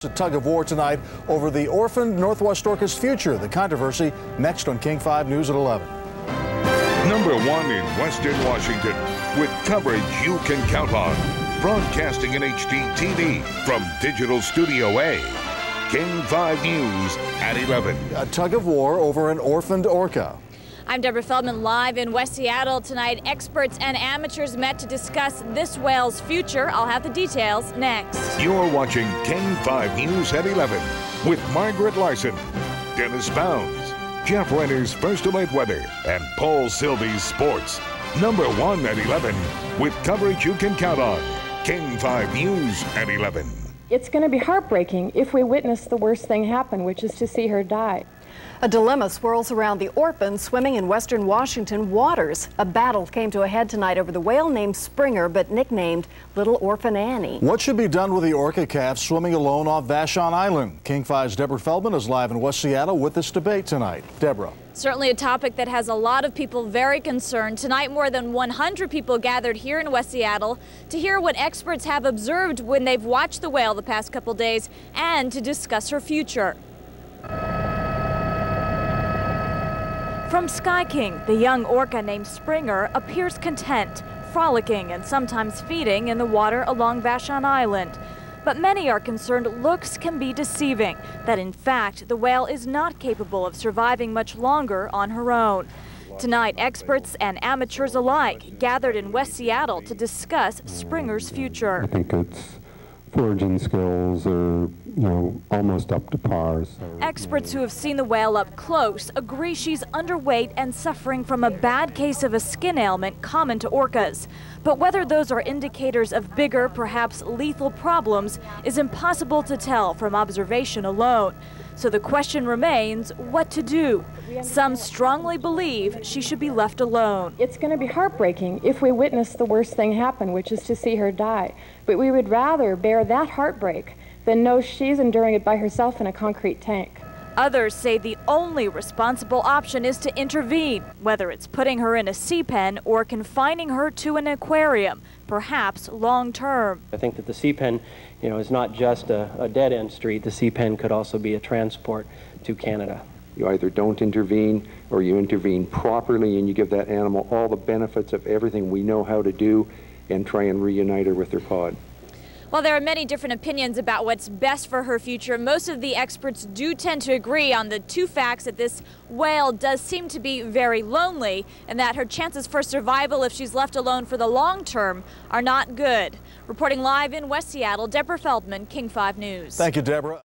A tug of war tonight over the orphaned Northwest Orca's future. The controversy next on King 5 News at 11. #1 in Western Washington, with coverage you can count on. Broadcasting in HD TV from Digital Studio A. King 5 News at 11. A tug of war over an orphaned orca. I'm Deborah Feldman, live in West Seattle tonight. Experts and amateurs met to discuss this whale's future. I'll have the details next. You're watching King 5 News at 11 with Margaret Larson, Dennis Bounds, Jeff Renner's First Alert Weather, and Paul Sylvie's Sports. #1 at 11 with coverage you can count on. King 5 News at 11. It's going to be heartbreaking if we witness the worst thing happen, which is to see her die. A dilemma swirls around the orphan swimming in western Washington waters. A battle came to a head tonight over the whale named Springer, but nicknamed Little Orphan Annie. What should be done with the orca calf swimming alone off Vashon Island? King 5's Deborah Feldman is live in West Seattle with this debate tonight. Deborah. Certainly a topic that has a lot of people very concerned. Tonight, more than 100 people gathered here in West Seattle to hear what experts have observed when they've watched the whale the past couple days and to discuss her future. From Sky King, the young orca named Springer appears content, frolicking and sometimes feeding in the water along Vashon Island. But many are concerned looks can be deceiving, that in fact the whale is not capable of surviving much longer on her own. Tonight, experts and amateurs alike gathered in West Seattle to discuss Springer's future. I think its foraging skills are, almost up to par. So, experts who have seen the whale up close agree she's underweight and suffering from a bad case of a skin ailment common to orcas. But whether those are indicators of bigger, perhaps lethal problems is impossible to tell from observation alone. So the question remains, what to do? Some strongly believe she should be left alone. It's going to be heartbreaking if we witness the worst thing happen, which is to see her die. But we would rather bear that heartbreak than know she's enduring it by herself in a concrete tank. Others say the only responsible option is to intervene, whether it's putting her in a sea pen or confining her to an aquarium, perhaps long term. I think that the sea pen, is not just a dead-end street. The sea pen could also be a transport to Canada. You either don't intervene or you intervene properly and you give that animal all the benefits of everything we know how to do and try and reunite her with her pod. While there are many different opinions about what's best for her future, most of the experts do tend to agree on the two facts that this whale does seem to be very lonely and that her chances for survival if she's left alone for the long term are not good. Reporting live in West Seattle, Deborah Feldman, King 5 News. Thank you, Deborah.